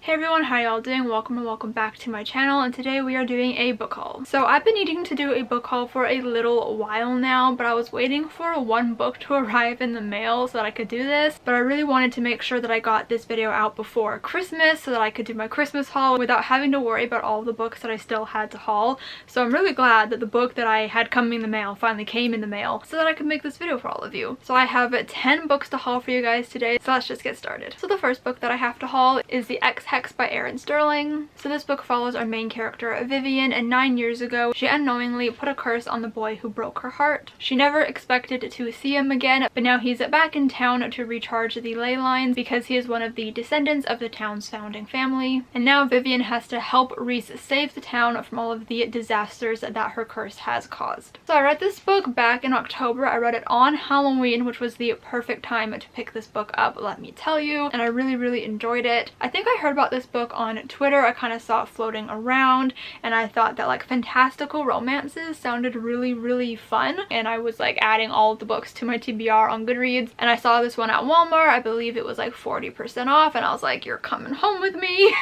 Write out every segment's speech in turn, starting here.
Hey everyone, how y'all doing? Welcome and welcome back to my channel, and today we are doing a book haul. So I've been needing to do a book haul for a little while now, but I was waiting for one book to arrive in the mail so that I could do this, but I really wanted to make sure that I got this video out before Christmas so that I could do my Christmas haul without having to worry about all the books that I still had to haul. So I'm really glad that the book that I had coming in the mail finally came in the mail so that I could make this video for all of you. So I have 10 books to haul for you guys today, so let's just get started. So the first book that I have to haul is the X Hex by Aaron Sterling. So this book follows our main character Vivian, and 9 years ago she unknowingly put a curse on the boy who broke her heart. She never expected to see him again, but now he's back in town to recharge the ley lines because he is one of the descendants of the town's founding family. And now Vivian has to help Reese save the town from all of the disasters that her curse has caused. So I read this book back in October. I read it on Halloween, which was the perfect time to pick this book up, let me tell you, and I really enjoyed it. I think I heard about this book on Twitter. I kind of saw it floating around and I thought that like fantastical romances sounded really fun, and I was like adding all of the books to my TBR on Goodreads, and I saw this one at Walmart. I believe it was like 40% off, and I was like, you're coming home with me.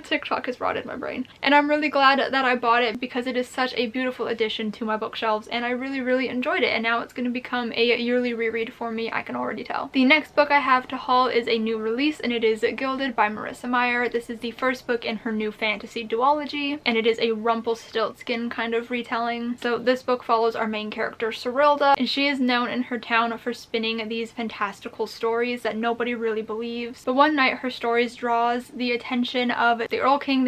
TikTok has rotted my brain, and I'm really glad that I bought it because it is such a beautiful addition to my bookshelves, and I really enjoyed it, and now it's going to become a yearly reread for me, I can already tell. The next book I have to haul is a new release, and it is Gilded by Marissa Meyer. This is the first book in her new fantasy duology, and it is a Rumpelstiltskin kind of retelling. So this book follows our main character Serilda, and she is known in her town for spinning these fantastical stories that nobody really believes. But one night her stories draws the attention of the Earl King,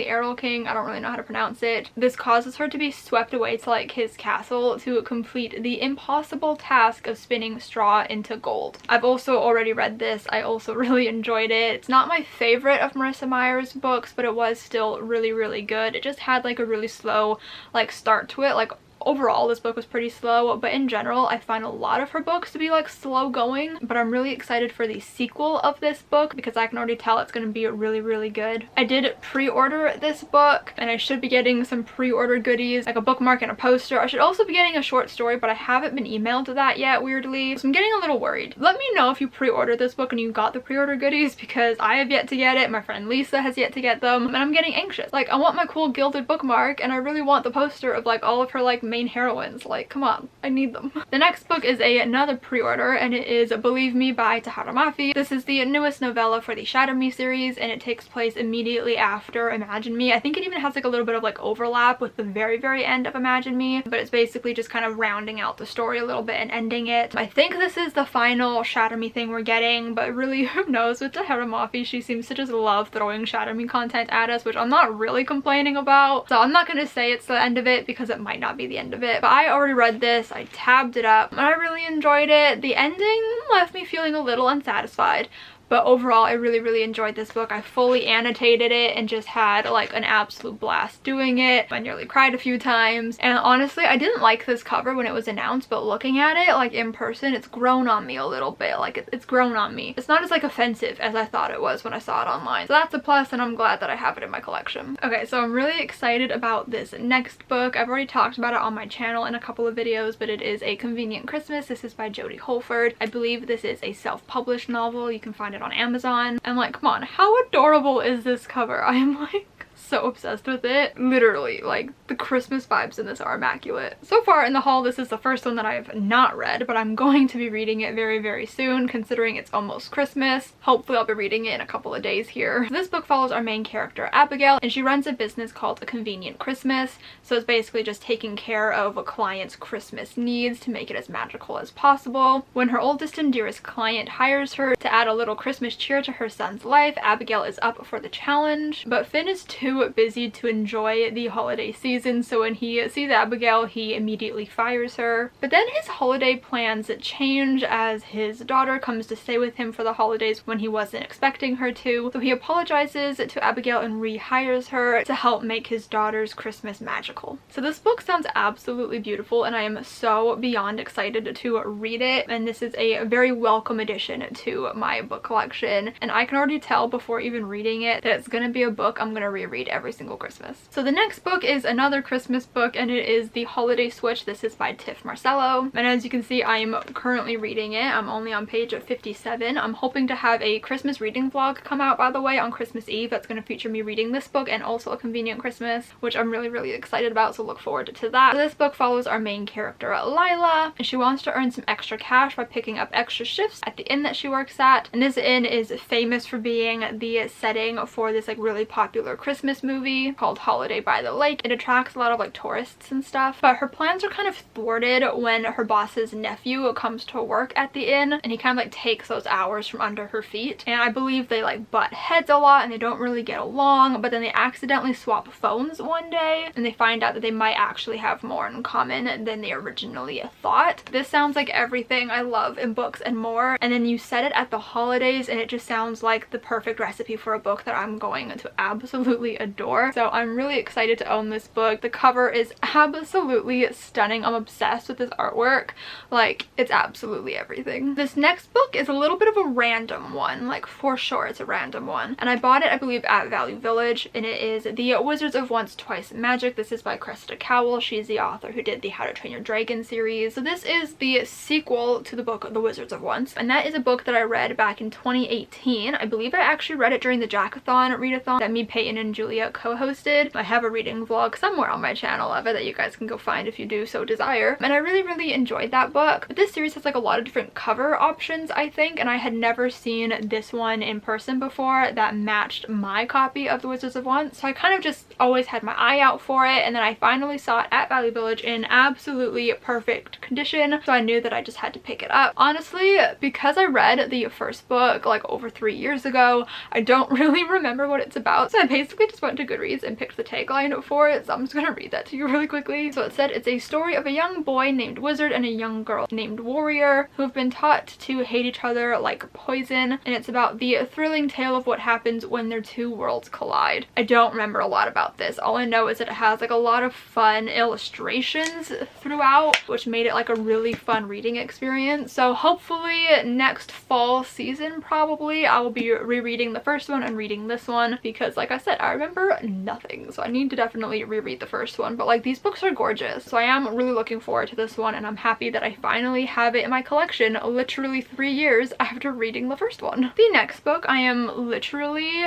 I don't really know how to pronounce it. This causes her to be swept away to like his castle to complete the impossible task of spinning straw into gold. I've also already read this. I also really enjoyed it. It's not my favorite of Marissa Meyer's books, but it was still really good. It just had like a really slow like start to it. Like overall this book was pretty slow, but in general I find a lot of her books to be like slow going. But I'm really excited for the sequel of this book because I can already tell it's going to be really good. I did pre-order this book, and I should be getting some pre-order goodies like a bookmark and a poster. I should also be getting a short story, but I haven't been emailed that yet, weirdly, so I'm getting a little worried. Let me know if you pre-ordered this book and you got the pre-order goodies, because I have yet to get it. My friend Lisa has yet to get them, and I'm getting anxious. Like, I want my cool Gilded bookmark, and I really want the poster of like all of her like main heroines. Like, come on, I need them. The next book is another pre-order, and it is Believe Me by Tahereh Mafi. This is the newest novella for the Shadow Me series, and it takes place immediately after Imagine Me. I think it even has like a little bit of like overlap with the very end of Imagine Me, but it's basically just kind of rounding out the story a little bit and ending it. I think this is the final Shadow Me thing we're getting, but really, who knows? With Tahereh Mafi, she seems to just love throwing Shadow Me content at us, which I'm not really complaining about. So I'm not going to say it's the end of it because it might not be the end of it, but I already read this. I tabbed it up and I really enjoyed it. The ending left me feeling a little unsatisfied, but overall I really enjoyed this book. I fully annotated it and just had like an absolute blast doing it. I nearly cried a few times, and honestly I didn't like this cover when it was announced, but looking at it like in person, it's grown on me a little bit. Like it's grown on me. It's not as like offensive as I thought it was when I saw it online, so that's a plus, and I'm glad that I have it in my collection. Okay, so I'm really excited about this next book. I've already talked about it on my channel in a couple of videos, but it is A Convenient Christmas. This is by Jodie Holford. I believe this is a self-published novel. You can find it on Amazon, and like, come on, how adorable is this cover? I am like so obsessed with it. Literally, like, the Christmas vibes in this are immaculate. So far in the haul, this is the first one that I have not read, but I'm going to be reading it very soon, considering it's almost Christmas. Hopefully I'll be reading it in a couple of days here. This book follows our main character Abigail, and she runs a business called A Convenient Christmas. So it's basically just taking care of a client's Christmas needs to make it as magical as possible. When her oldest and dearest client hires her to add a little Christmas cheer to her son's life, Abigail is up for the challenge, but Finn is too busy to enjoy the holiday season, so when he sees Abigail, he immediately fires her. But then his holiday plans change as his daughter comes to stay with him for the holidays when he wasn't expecting her to, so he apologizes to Abigail and rehires her to help make his daughter's Christmas magical. So this book sounds absolutely beautiful, and I am so beyond excited to read it, and this is a very welcome addition to my book collection, and I can already tell before even reading it that it's gonna be a book I'm gonna reread read every single Christmas. So the next book is another Christmas book, and it is The Holiday Switch. This is by Tiff Marcello, and as you can see, I am currently reading it. I'm only on page 57. I'm hoping to have a Christmas reading vlog come out, by the way, on Christmas Eve. That's going to feature me reading this book and also A Convenient Christmas, which I'm really excited about, so look forward to that. So this book follows our main character, Lila, and she wants to earn some extra cash by picking up extra shifts at the inn that she works at. And this inn is famous for being the setting for this like really popular Christmas movie called Holiday by the Lake. It attracts a lot of like tourists and stuff, but her plans are kind of thwarted when her boss's nephew comes to work at the inn, and he kind of like takes those hours from under her feet. And I believe they like butt heads a lot and they don't really get along, but then they accidentally swap phones one day and they find out that they might actually have more in common than they originally thought. This sounds like everything I love in books and more, and then you set it at the holidays and it just sounds like the perfect recipe for a book that I'm going to absolutely adore. So I'm really excited to own this book. The cover is absolutely stunning. I'm obsessed with this artwork. Like, it's absolutely everything. This next book is a little bit of a random one, like for sure it's a random one, and I bought it I believe at Value Village, and it is The Wizards of Once Twice Magic. This is by Cressida Cowell. She's the author who did the How to Train Your Dragon series. So this is the sequel to the book The Wizards of Once, and that is a book that I read back in 2018. I believe I actually read it during the Jackathon readathon that me, Peyton, and Julia co-hosted. I have a reading vlog somewhere on my channel of it that you guys can go find if you do so desire, and I really enjoyed that book. But this series has like a lot of different cover options, I think, and I had never seen this one in person before that matched my copy of The Wizards of Once, so I kind of just always had my eye out for it, and then I finally saw it at Value Village in absolutely perfect condition, so I knew that I just had to pick it up. Honestly, because I read the first book like over 3 years ago, I don't really remember what it's about, so I basically just went to Goodreads and picked the tagline for it, so I'm just gonna read that to you really quickly. So it said, it's a story of a young boy named Wizard and a young girl named Warrior who have been taught to hate each other like poison, and it's about the thrilling tale of what happens when their two worlds collide. I don't remember a lot about this. All I know is that it has like a lot of fun illustrations throughout, which made it like a really fun reading experience. So hopefully next fall season probably I will be rereading the first one and reading this one, because like I said, I remember nothing, so I need to definitely reread the first one. But like, these books are gorgeous, so I am really looking forward to this one, and I'm happy that I finally have it in my collection literally 3 years after reading the first one. The next book I am literally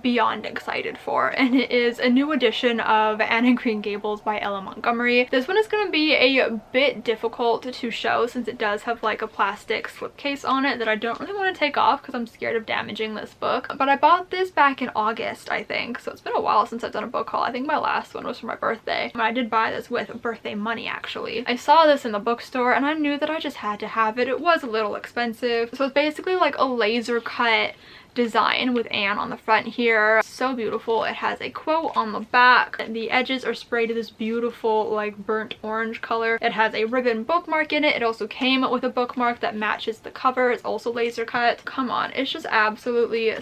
beyond excited for, and it is a new edition of Anne and Green Gables by Ella Montgomery. This one is going to be a bit difficult to show since it does have like a plastic slipcase on it that I don't really want to take off because I'm scared of damaging this book. But I bought this back in August, I think, so it's been a while since I've done a book haul. I think my last one was for my birthday, and I did buy this with birthday money actually. I saw this in the bookstore and I knew that I just had to have it. It was a little expensive. So it's basically like a laser cut design with Anne on the front here. So beautiful. It has a quote on the back. The edges are sprayed to this beautiful like burnt orange color. It has a ribbon bookmark in it. It also came with a bookmark that matches the cover. It's also laser cut. Come on, it's just absolutely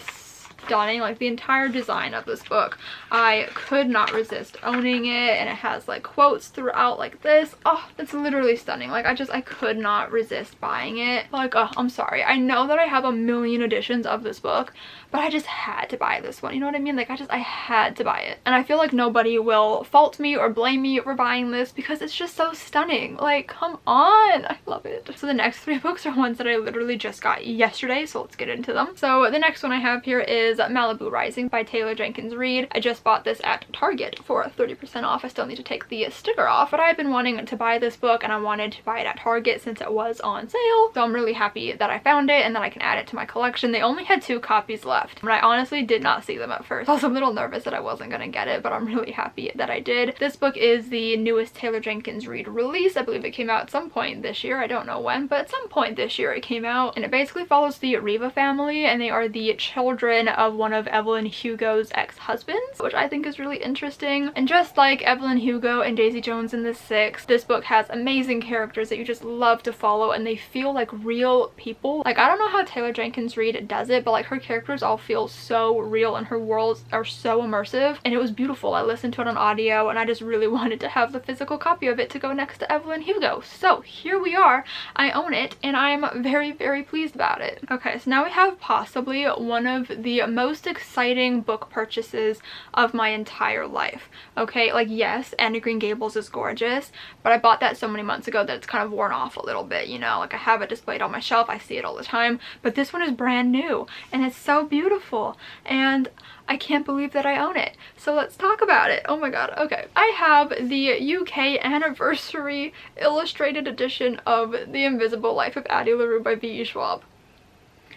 stunning. Like, the entire design of this book, I could not resist owning it, and it has like quotes throughout like this. Oh, it's literally stunning. Like, I could not resist buying it. Like, oh, I'm sorry, I know that I have a million editions of this book, but I just had to buy this one, you know what I mean? Like, I had to buy it, and I feel like nobody will fault me or blame me for buying this because it's just so stunning. Like, come on, I love it. So the next 3 books are ones that I literally just got yesterday, so let's get into them. So the next one I have here is Malibu Rising by Taylor Jenkins Reid. I just bought this at Target for 30% off. I still need to take the sticker off, but I've been wanting to buy this book and I wanted to buy it at Target since it was on sale. So I'm really happy that I found it and that I can add it to my collection. They only had 2 copies left, but I honestly did not see them at first. I was a little nervous that I wasn't gonna get it, but I'm really happy that I did. This book is the newest Taylor Jenkins Reid release. I believe it came out at some point this year. I don't know when, but at some point this year it came out, and it basically follows the Riva family, and they are the children of one of Evelyn Hugo's ex-husbands, which I think is really interesting. And just like Evelyn Hugo and Daisy Jones in The Six, this book has amazing characters that you just love to follow, and they feel like real people. Like, I don't know how Taylor Jenkins Reid does it, but like, her characters all feel so real and her worlds are so immersive, and it was beautiful. I listened to it on audio and I just really wanted to have the physical copy of it to go next to Evelyn Hugo. So here we are. I own it and I'm very, very pleased about it. Okay, so now we have possibly one of the most exciting book purchases of my entire life. Okay, like yes, Anne of Green Gables is gorgeous, but I bought that so many months ago that it's kind of worn off a little bit, you know, like I have it displayed on my shelf, I see it all the time, but this one is brand new and it's so beautiful and I can't believe that I own it. So let's talk about it. Oh my god, okay. I have the UK anniversary illustrated edition of The Invisible Life of Addie LaRue by V.E. Schwab.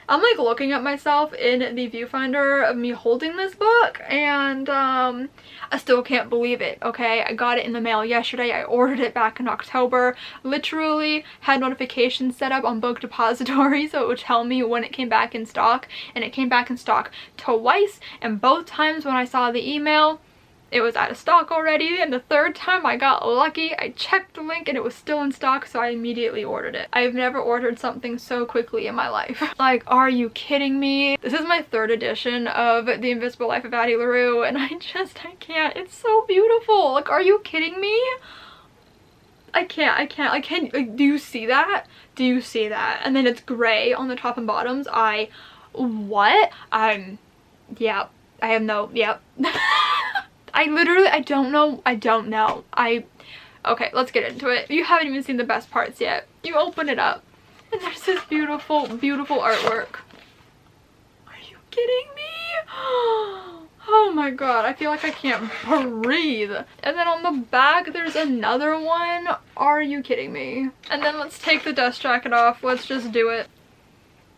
I'm like looking at myself in the viewfinder of me holding this book and I still can't believe it, okay? I got it in the mail yesterday. I ordered it back in October. Literally had notifications set up on Book Depository so it would tell me when it came back in stock, and it came back in stock twice, and both times when I saw the email it was out of stock already, and the third time I got lucky. I checked the link and it was still in stock, so I immediately ordered it. I've never ordered something so quickly in my life. Like, are you kidding me? This is my third edition of The Invisible Life of Addie LaRue and I can't. It's so beautiful. Like, are you kidding me? I can't. Like, do you see that? Do you see that? And then it's gray on the top and bottoms. What? Yeah, I have no, yep. I don't know. Okay, let's get into it. You haven't even seen the best parts yet. You open it up and there's this beautiful, beautiful artwork. Are you kidding me? Oh my god, I feel like I can't breathe. And then on the back, there's another one. Are you kidding me? And then let's take the dust jacket off. Let's just do it.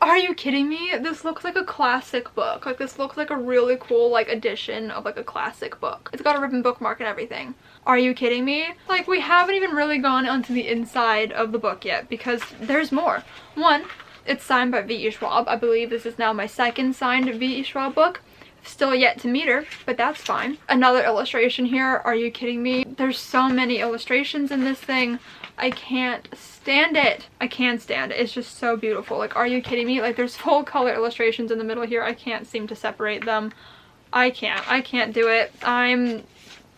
Are you kidding me? This looks like a classic book. Like, this looks like a really cool, like, edition of, like, a classic book. It's got a ribbon bookmark and everything. Are you kidding me? Like, we haven't even really gone onto the inside of the book yet because there's more. One, it's signed by V.E. Schwab. I believe this is now my second signed V.E. Schwab book. Still yet to meet her, but that's fine. Another illustration here. Are you kidding me? There's so many illustrations in this thing. I can't stand it. I can't stand it. It's just so beautiful. Like, are you kidding me? Like, there's full color illustrations in the middle here. I can't seem to separate them. I can't do it.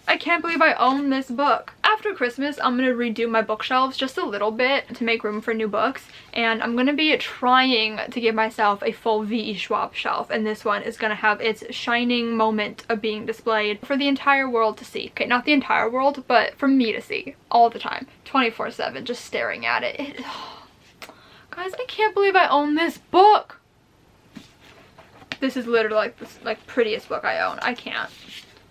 I can't believe I own this book. After Christmas, I'm gonna redo my bookshelves just a little bit to make room for new books, and I'm gonna be trying to give myself a full V.E. Schwab shelf, and this one is gonna have its shining moment of being displayed for the entire world to see. Okay, not the entire world, but for me to see all the time, 24/7, just staring at it. Guys, I can't believe I own this book. This is literally like the prettiest book I own. I can't.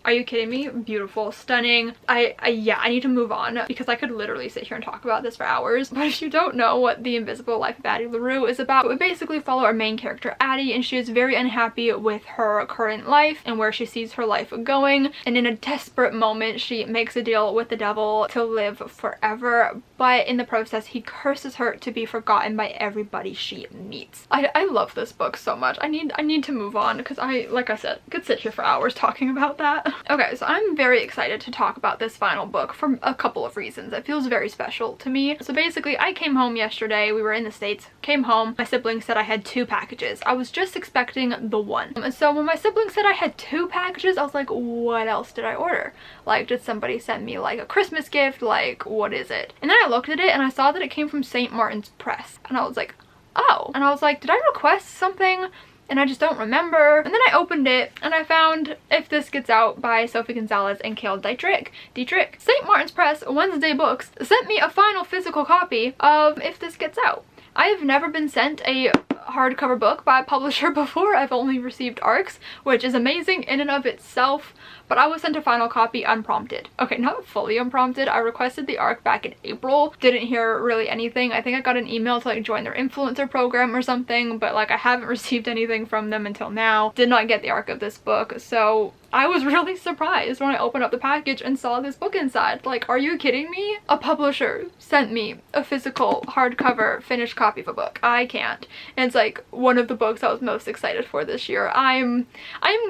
Are you kidding me? Beautiful, stunning. Yeah, I need to move on because I could literally sit here and talk about this for hours. But if you don't know what The Invisible Life of Addie LaRue is about, we basically follow our main character, Addie, and she is very unhappy with her current life and where she sees her life going. And in a desperate moment, she makes a deal with the devil to live forever. But in the process, he curses her to be forgotten by everybody she meets. I love this book so much. I need to move on because like I said, could sit here for hours talking about that. Okay, so I'm very excited to talk about this final book for a couple of reasons. It feels very special to me. So basically, I came home yesterday. We were in the States, came home. My siblings said I had 2 packages. I was just expecting the one. So when my siblings said I had 2 packages, I was like, what else did I order? Like, did somebody send me like a Christmas gift? Like, what is it? And then I looked at it and I saw that it came from St. Martin's Press. And I was like, oh. And I was like, did I request something? And I just don't remember. And then I opened it and I found If This Gets Out by Sophie Gonzalez and Cale Dietrich. St. Martin's Press, Wednesday Books, sent me a final physical copy of If This Gets Out. I have never been sent a hardcover book by a publisher before. I've only received ARCs, which is amazing in and of itself, but I was sent a final copy unprompted. Okay, not fully unprompted. I requested the ARC back in April. Didn't hear really anything. I think I got an email to like join their influencer program or something, but like I haven't received anything from them until now. Did not get the ARC of this book, so I was really surprised when I opened up the package and saw this book inside. Like, are you kidding me? A publisher sent me a physical hardcover finished copy of a book. I can't. And it's like one of the books I was most excited for this year. I'm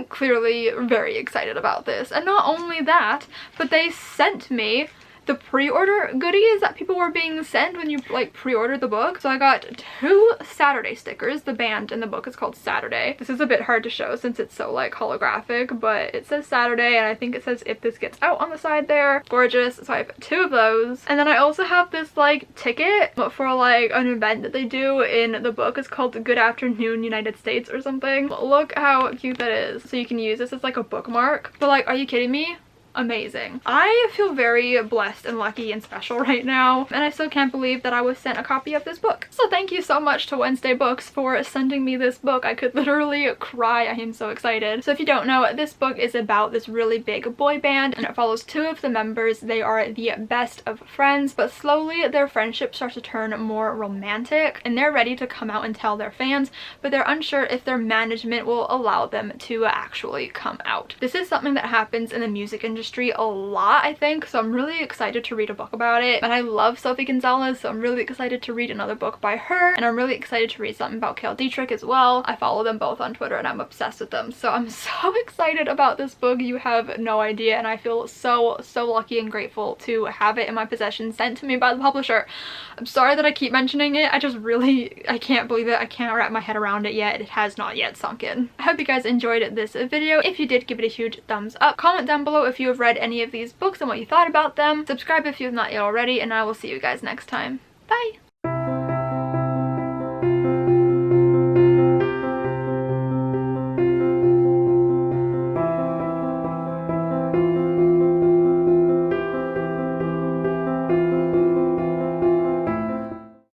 clearly very excited about this. And not only that, but they sent me the pre-order goodies that people were being sent when you like pre-order the book. So I got 2 Saturday stickers. The band in the book is called Saturday. This is a bit hard to show since it's so like holographic, but it says Saturday, and I think it says if this gets out on the side there. Gorgeous. So I have 2 of those. And then I also have this like ticket for like an event that they do in the book. It's called Good Afternoon United States or something. Look how cute that is. So you can use this as like a bookmark. But like, are you kidding me? Amazing. I feel very blessed and lucky and special right now, and I still can't believe that I was sent a copy of this book. So thank you so much to Wednesday Books for sending me this book. I could literally cry. I am so excited. So if you don't know, this book is about this really big boy band, and it follows 2 of the members. They are the best of friends, but slowly their friendship starts to turn more romantic, and they're ready to come out and tell their fans, but they're unsure if their management will allow them to actually come out. This is something that happens in the music industry a lot, I think, so I'm really excited to read a book about it. And I love Sophie Gonzalez, so I'm really excited to read another book by her, and I'm really excited to read something about Cale Dietrich as well. I follow them both on Twitter and I'm obsessed with them, so I'm so excited about this book. You have no idea, and I feel so lucky and grateful to have it in my possession, sent to me by the publisher. I'm sorry that I keep mentioning it. I can't believe it. I can't wrap my head around it yet. It has not yet sunk in. I hope you guys enjoyed this video. If you did, give it a huge thumbs up. Comment down below if you have read any of these books and what you thought about them. Subscribe if you have not yet already, and I will see you guys next time. Bye!